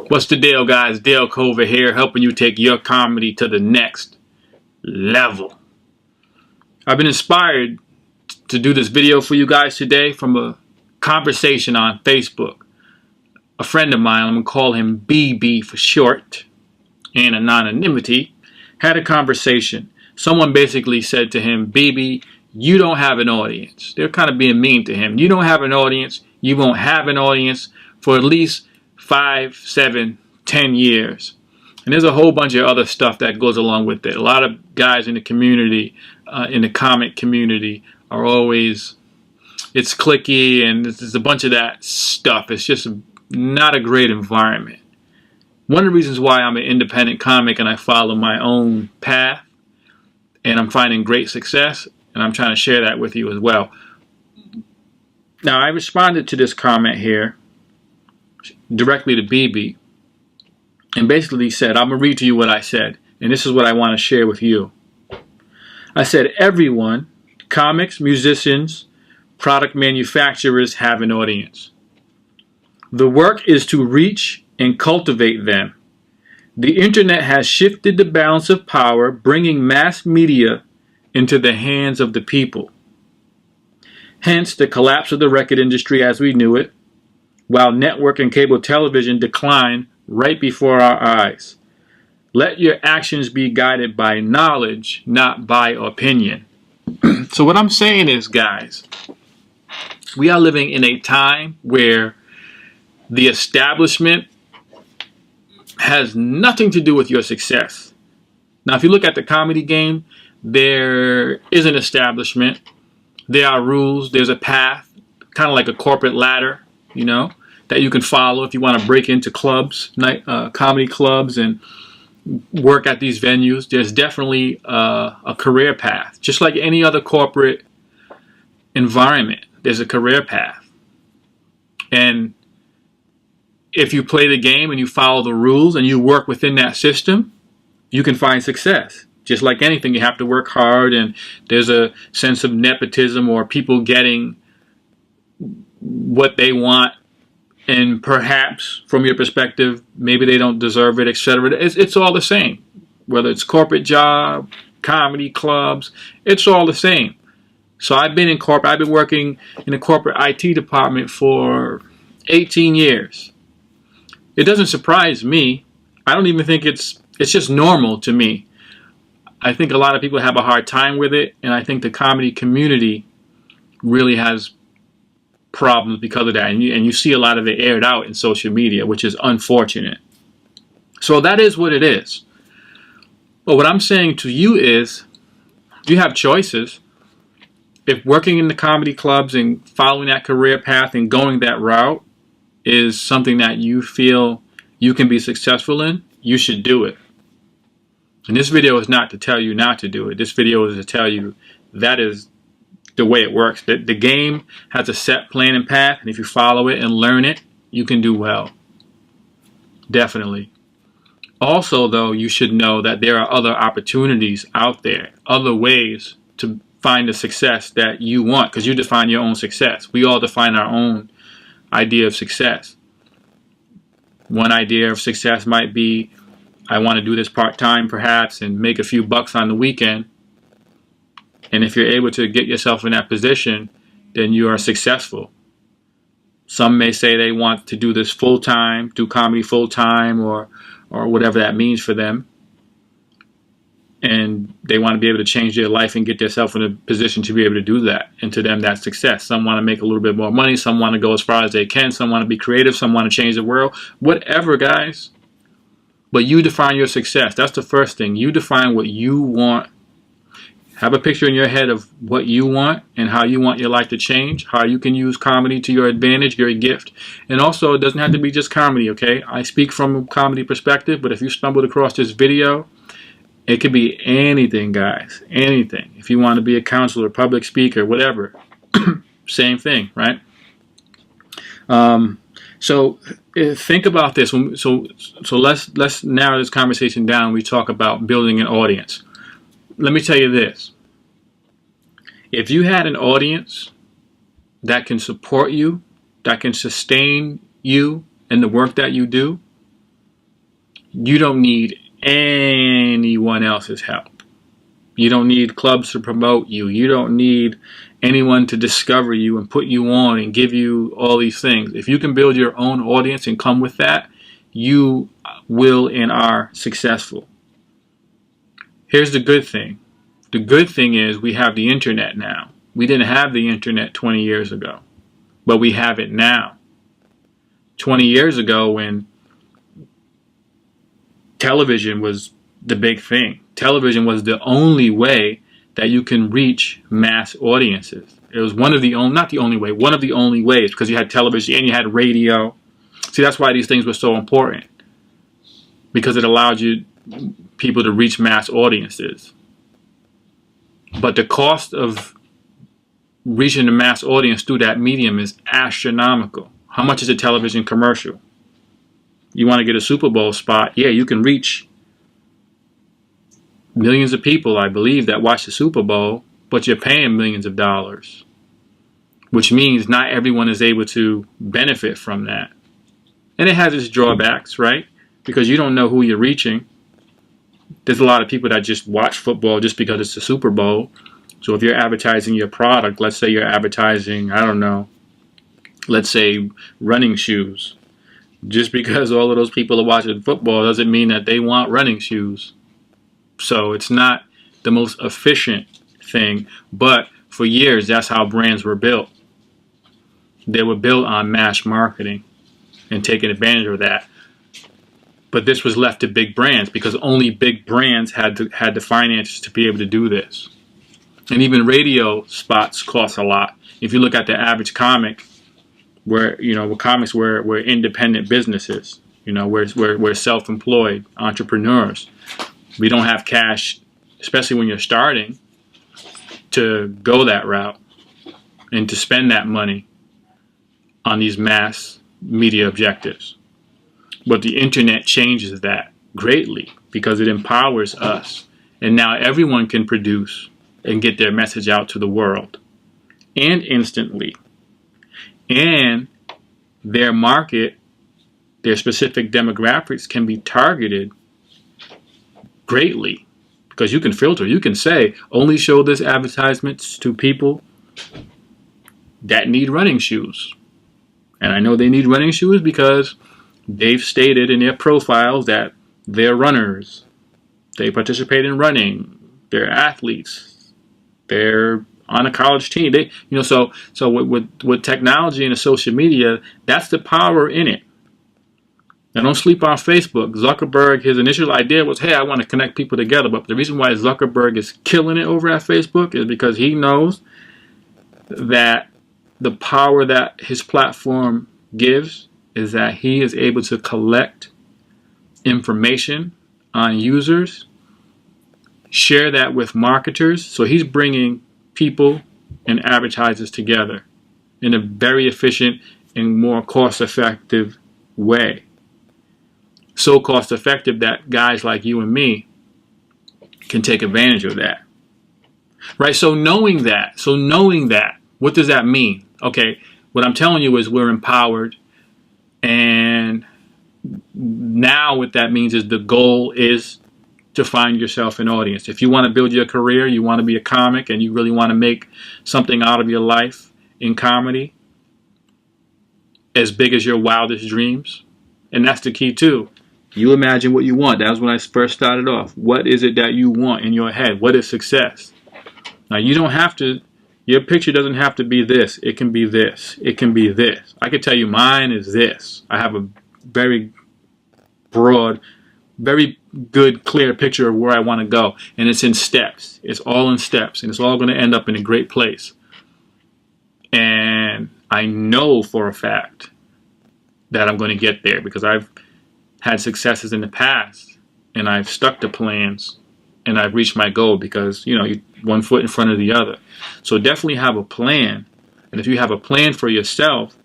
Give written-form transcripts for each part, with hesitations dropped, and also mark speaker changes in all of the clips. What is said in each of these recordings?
Speaker 1: What's the deal, guys? Dale Cover here, helping you take your comedy to the next level. I've been inspired to do this video for you guys today from a conversation on Facebook. A friend of mine, I'm going to call him BB for short, and anonymity, had a conversation. Someone basically said to him, BB, you don't have an audience. They're kind of being mean to him. You don't have an audience. You won't have an audience for at least 5, 7, 10 years. And there's a whole bunch of other stuff that goes along with it. A lot of guys in the community, in the comic community, are always, it's cliquey and there's a bunch of that stuff. It's just not a great environment. One of the reasons why I'm an independent comic and I follow my own path and I'm finding great success, and I'm trying to share that with you as well. Now, I responded to this comment here directly to BB and basically said, I'm going to read to you what I said, and this is what I want to share with you. I said, everyone, comics, musicians, product manufacturers have an audience. The work is to reach and cultivate them. The internet has shifted the balance of power, bringing mass media into the hands of the people. Hence, the collapse of the record industry as we knew it, while network and cable television decline right before our eyes. Let your actions be guided by knowledge, not by opinion. So what I'm saying is, guys, we are living in a time where the establishment has nothing to do with your success. Now, if you look at the comedy game, there is an establishment. There are rules. There's a path, kind of like a corporate ladder, you know, that you can follow if you want to break into clubs, comedy clubs, and work at these venues. There's definitely a career path. Just like any other corporate environment, there's a career path. And if you play the game and you follow the rules and you work within that system, you can find success. Just like anything, you have to work hard, and there's a sense of nepotism or people getting what they want, and perhaps from your perspective, maybe they don't deserve it, etc. It's all the same. Whether it's corporate job, comedy clubs, it's all the same. So I've been working in a corporate IT department for 18 years. It doesn't surprise me. I don't even think it's just normal to me. I think a lot of people have a hard time with it, and I think the comedy community really has problems because of that. And you see a lot of it aired out in social media, which is unfortunate. So that is what it is. But what I'm saying to you is, you have choices. If working in the comedy clubs and following that career path and going that route is something that you feel you can be successful in, you should do it. And this video is not to tell you not to do it. This video is to tell you that is the way it works. The game has a set plan and path, and if you follow it and learn it, you can do well. Definitely. Also, though, you should know that there are other opportunities out there, other ways to find the success that you want, because you define your own success. We all define our own idea of success. One idea of success might be, I want to do this part-time perhaps and make a few bucks on the weekend. And if you're able to get yourself in that position, then you are successful. Some may say they want to do this full-time, do comedy full-time, or whatever that means for them. And they want to be able to change their life and get themselves in a position to be able to do that. And to them, that's success. Some want to make a little bit more money. Some want to go as far as they can. Some want to be creative. Some want to change the world. Whatever, guys. But you define your success. That's the first thing. You define what you want. Have a picture in your head of what you want and how you want your life to change. How you can use comedy to your advantage, your gift. And also, it doesn't have to be just comedy, okay? I speak from a comedy perspective, but if you stumbled across this video, it could be anything, guys. Anything. If you want to be a counselor, public speaker, whatever. Same thing, right? So think about this. So let's narrow this conversation down. We talk about building an audience. Let me tell you this. If you had an audience that can support you, that can sustain you in the work that you do, You don't need anyone else's help. You don't need clubs to promote you. You don't need anyone to discover you and put you on and give you all these things. If you can build your own audience and come with that, you will and are successful. Here's the good thing. The good thing is we have the internet now. We didn't have the internet 20 years ago, but we have it now. 20 years ago, when television was the big thing, television was the only way that you can reach mass audiences. It was one of the only, not the only way, one of the only ways, because you had television and you had radio. See, that's why these things were so important, because it allowed you people to reach mass audiences. But the cost of reaching the mass audience through that medium is astronomical. How much is a television commercial? You want to get a Super Bowl spot? Yeah, you can reach millions of people, I believe, that watch the Super Bowl, but you're paying millions of dollars, which means not everyone is able to benefit from that. And it has its drawbacks, right? Because you don't know who you're reaching. There's a lot of people that just watch football just because it's the Super Bowl. So if you're advertising your product, let's say you're advertising, I don't know, let's say running shoes. Just because all of those people are watching football doesn't mean that they want running shoes. So it's not the most efficient thing, but for years that's how brands were built. They were built on mass marketing and taking advantage of that. But this was left to big brands because only big brands had the finances to be able to do this. And even radio spots cost a lot. If you look at the average comic, where comics were independent businesses, we're self-employed entrepreneurs. We don't have cash, especially when you're starting, to go that route and to spend that money on these mass media objectives. But the internet changes that greatly because it empowers us. And now everyone can produce and get their message out to the world, and instantly. And their market, their specific demographics can be targeted greatly, because you can filter. You can say, only show this advertisements to people that need running shoes. And I know they need running shoes because they've stated in their profiles that they're runners. They participate in running. They're athletes. They're on a college team. So with technology and the social media, that's the power in it. Now, don't sleep on Facebook. Zuckerberg, his initial idea was, hey, I want to connect people together. But the reason why Zuckerberg is killing it over at Facebook is because he knows that the power that his platform gives is that he is able to collect information on users, share that with marketers. So he's bringing people and advertisers together in a very efficient and more cost-effective way. So cost-effective that guys like you and me can take advantage of that. Right? So knowing that, what does that mean? Okay, what I'm telling you is we're empowered, and now what that means is the goal is to find yourself an audience. If you want to build your career, you want to be a comic, and you really want to make something out of your life in comedy, as big as your wildest dreams, and that's the key too. You imagine what you want. That was when I first started off. What is it that you want in your head? What is success? Now, you don't have to, your picture doesn't have to be this. It can be this. It can be this. I could tell you mine is this. I have a very broad, very good, clear picture of where I want to go. And it's in steps. It's all in steps. And it's all going to end up in a great place. And I know for a fact that I'm going to get there because I've had successes in the past, and I've stuck to plans, and I've reached my goal because, you one foot in front of the other. So definitely have a plan. And if you have a plan for yourself,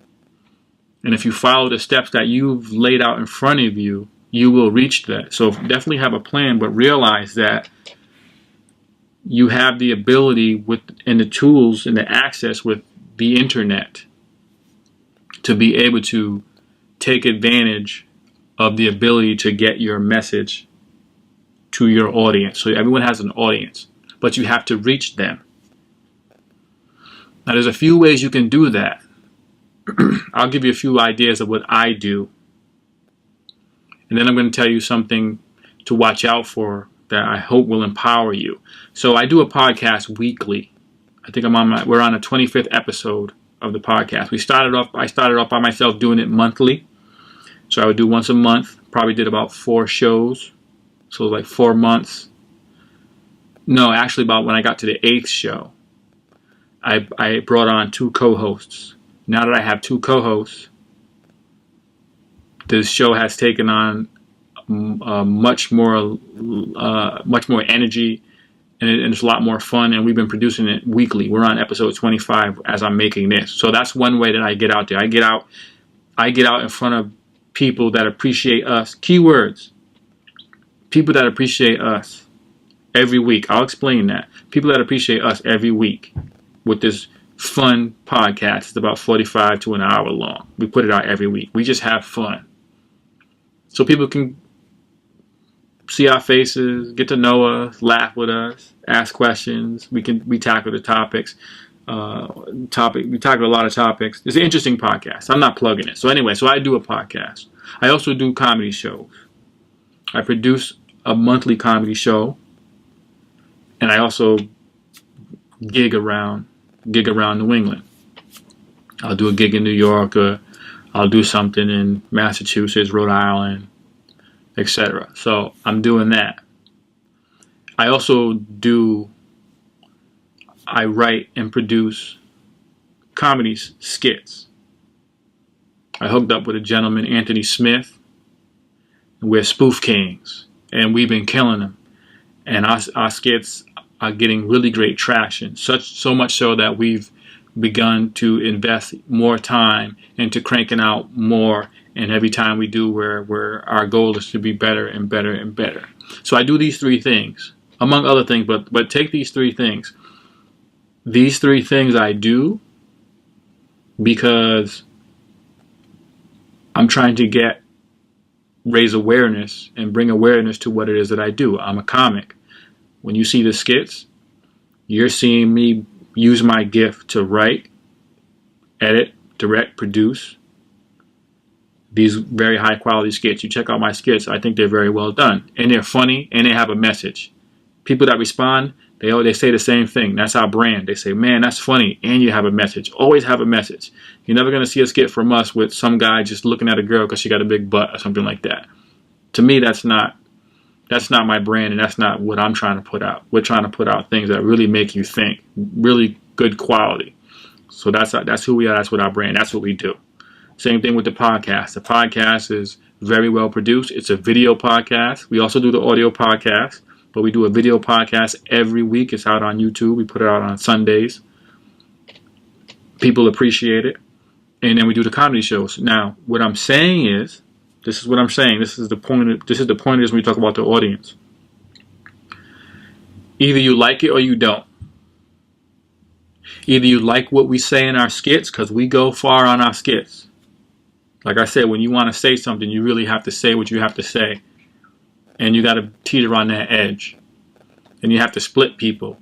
Speaker 1: and if you follow the steps that you've laid out in front of you, you will reach that. So definitely have a plan, but realize that you have the ability and the tools and the access with the internet to be able to take advantage of the ability to get your message to your audience. So everyone has an audience, but you have to reach them. Now, there's a few ways you can do that. I'll give you a few ideas of what I do. And then I'm going to tell you something to watch out for that I hope will empower you. So I do a podcast weekly. I think we're on a 25th episode of the podcast. I started off by myself doing it monthly. So I would do once a month. Probably did about 4 shows. So like 4 months. No, actually about when I got to the 8th show, I brought on 2 co-hosts. Now that I have 2 co-hosts, this show has taken on much more energy, and it's a lot more fun, and we've been producing it weekly. We're on episode 25 as I'm making this. So that's one way that I get out there. I get out in front of people that appreciate us. Keywords. People that appreciate us every week. I'll explain that. People that appreciate us every week with this fun podcast. It's about 45 to an hour long. We put it out every week. We just have fun. So people can see our faces, get to know us, laugh with us, ask questions. We tackle the topics. We tackle a lot of topics. It's an interesting podcast. I'm not plugging it. So anyway, so I do a podcast. I also do comedy shows. I produce a monthly comedy show, and I also gig around New England. I'll do a gig in New York, or I'll do something in Massachusetts, Rhode Island, etc. So I'm doing that. I also I write and produce comedy skits. I hooked up with a gentleman, Anthony Smith. We're Spoof Kings, and we've been killing them. And our skits are getting really great traction. So much so that we've begun to invest more time into cranking out more. And every time we do, our goal is to be better and better and better. So I do these 3 things, among other things. But take these 3 things. These 3 things I do because I'm trying to raise awareness and bring awareness to what it is that I do. I'm a comic. When you see the skits, you're seeing me use my gift to write, edit, direct, produce these very high quality skits. You check out my skits, I think they're very well done. And they're funny, and they have a message. People that respond, they say the same thing. That's our brand. They say, man, that's funny, and you have a message. Always have a message. You're never going to see a skit from us with some guy just looking at a girl because she got a big butt or something like that. To me, that's not my brand, and that's not what I'm trying to put out. We're trying to put out things that really make you think, really good quality. So that's who we are. That's what our brand. That's what we do. Same thing with the podcast. The podcast is very well produced. It's a video podcast. We also do the audio podcast, but we do a video podcast every week. It's out on YouTube. We put it out on Sundays. People appreciate it. And then we do the comedy shows. Now, what I'm saying is, this is what I'm saying. This is the point. This is the point is when we talk about the audience. Either you like it or you don't. Either you like what we say in our skits, because we go far on our skits. Like I said, when you want to say something, you really have to say what you have to say. And you got to teeter on that edge. And you have to split people.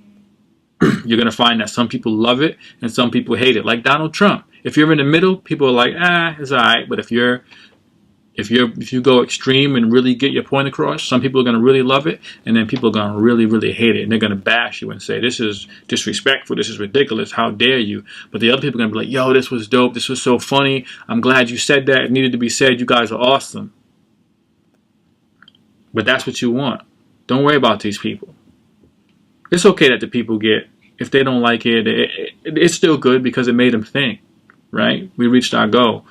Speaker 1: You're going to find that some people love it and some people hate it. Like Donald Trump. If you're in the middle, people are like, it's all right. But if you go extreme and really get your point across, some people are going to really love it, and then people are going to really, really hate it, and they're going to bash you and say, this is disrespectful, this is ridiculous, how dare you? But the other people are going to be like, yo, this was dope, this was so funny, I'm glad you said that, it needed to be said, you guys are awesome. But that's what you want. Don't worry about these people. It's okay that the people if they don't like it, it's still good because it made them think, right? We reached our goal.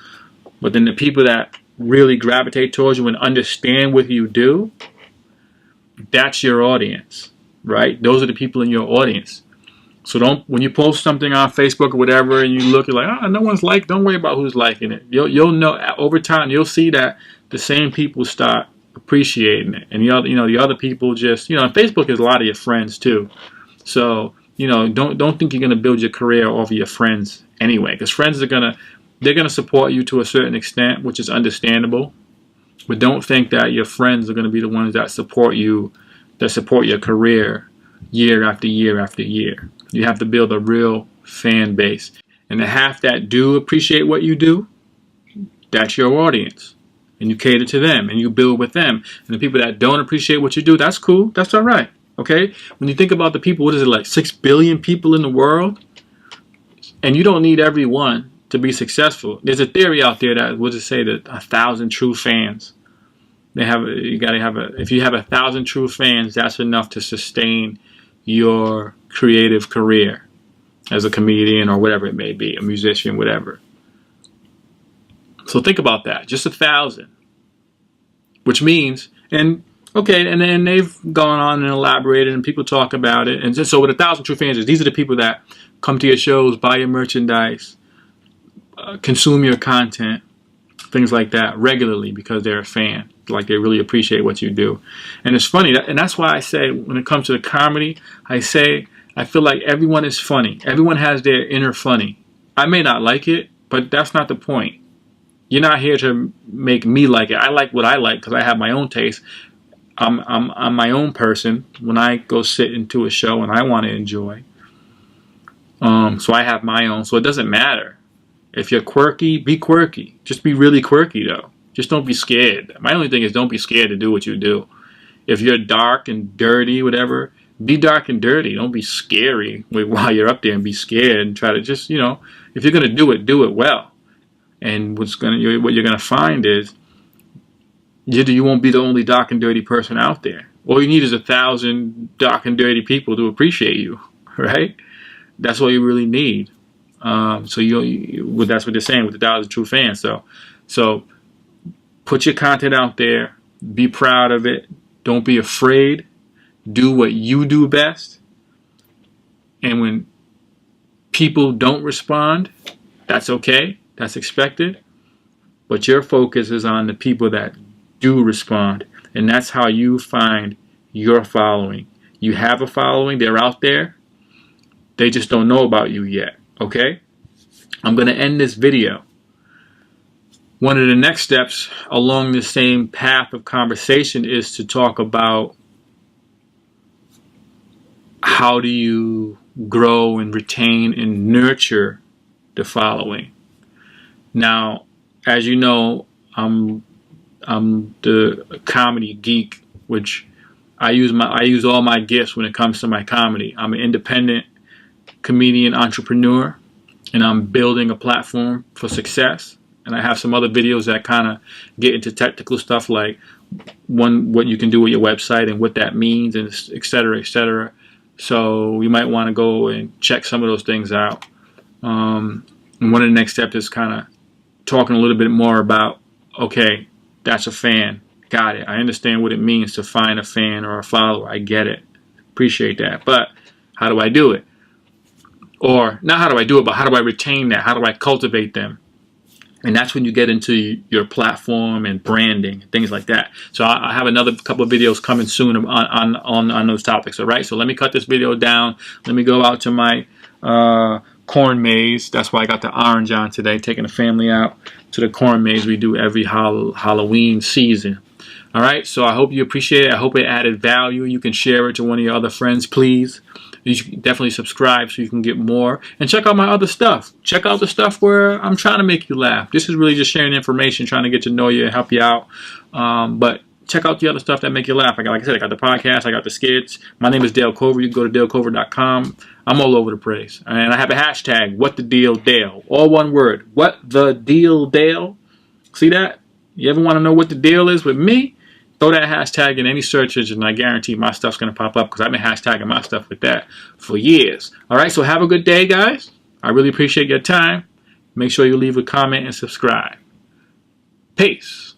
Speaker 1: But then the people that really gravitate towards you and understand what you do, that's your audience, right? Those are the people in your audience. So when you post something on Facebook or whatever and you look, you're like, no one's don't worry about who's liking it. You'll know over time, you'll see that the same people start appreciating it. And the other people just, Facebook is a lot of your friends too. So, don't think you're going to build your career off of your friends anyway, because friends they're going to support you to a certain extent, which is understandable. But don't think that your friends are going to be the ones that support you, that support your career year after year after year. You have to build a real fan base. And the half that do appreciate what you do, that's your audience. And you cater to them and you build with them. And the people that don't appreciate what you do, that's cool. That's all right. Okay? When you think about the people, what is it, like 6 billion people in the world? And you don't need everyone to be successful. There's a theory out there that would just say that 1,000 true fans. If you have 1,000 true fans, that's enough to sustain your creative career as a comedian or whatever it may be, a musician, whatever. So think about that, just 1,000, which means, and then they've gone on and elaborated, and people talk about it, and so what 1,000 true fans is, these are the people that come to your shows, buy your merchandise, consume your content, things like that regularly because they're a fan, like they really appreciate what you do. And it's funny, and that's why I say when it comes to the comedy, I feel like everyone is funny. Everyone has their inner funny. I may not like it, but that's not the point. You're not here to make me like it. I like what I like because I have my own taste. I'm my own person when I go sit into a show and I want to enjoy. So I have my own. So it doesn't matter. If you're quirky, be quirky. Just be really quirky though. Just don't be scared. My only thing is don't be scared to do what you do. If you're dark and dirty, whatever, be dark and dirty. Don't be scary while you're up there and be scared and try to just, if you're going to do it well. And what you're going to find is you won't be the only dark and dirty person out there. All you need is 1,000 dark and dirty people to appreciate you, right? That's all you really need. So that's what they're saying with the 1,000 true fans. So put your content out there. Be proud of it. Don't be afraid. Do what you do best. And when people don't respond, that's okay. That's expected. But your focus is on the people that do respond. And that's how you find your following. You have a following. They're out there. They just don't know about you yet. Okay? I'm going to end this video. One of the next steps along the same path of conversation is to talk about how do you grow and retain and nurture the following. Now, as you know, I'm the comedy geek, which I use all my gifts when it comes to my comedy. I'm an independent comedian entrepreneur, and I'm building a platform for success. And I have some other videos that kind of get into technical stuff, like what you can do with your website and what that means, and et cetera, et cetera. So you might want to go and check some of those things out. And one of the next steps is kind of talking a little bit more about, okay, that's a fan. Got it. I understand what it means to find a fan or a follower. I get it. Appreciate that. But how do I do it? Or not how do I do it, but how do I retain that? How do I cultivate them? And that's when you get into your platform and branding, things like that. So I have another couple of videos coming soon on those topics. All right. So let me cut this video down. Let me go out to my corn maze. That's why I got the orange on today, taking the family out to the corn maze we do every Halloween season. All right. So I hope you appreciate it. I hope it added value. You can share it to one of your other friends, please. You should definitely subscribe so you can get more. And check out my other stuff. Check out the stuff where I'm trying to make you laugh. This is really just sharing information, trying to get to know you and help you out. But check out the other stuff that make you laugh. Like I said, I got the podcast. I got the skits. My name is Dale Cover. You can go to dalecover.com. I'm all over the place. And I have a hashtag, WhatTheDealDale. All one word. What the deal, Dale? See that? You ever want to know what the deal is with me? Throw that hashtag in any search engine, and I guarantee my stuff's going to pop up because I've been hashtagging my stuff with that for years. All right, so have a good day, guys. I really appreciate your time. Make sure you leave a comment and subscribe. Peace.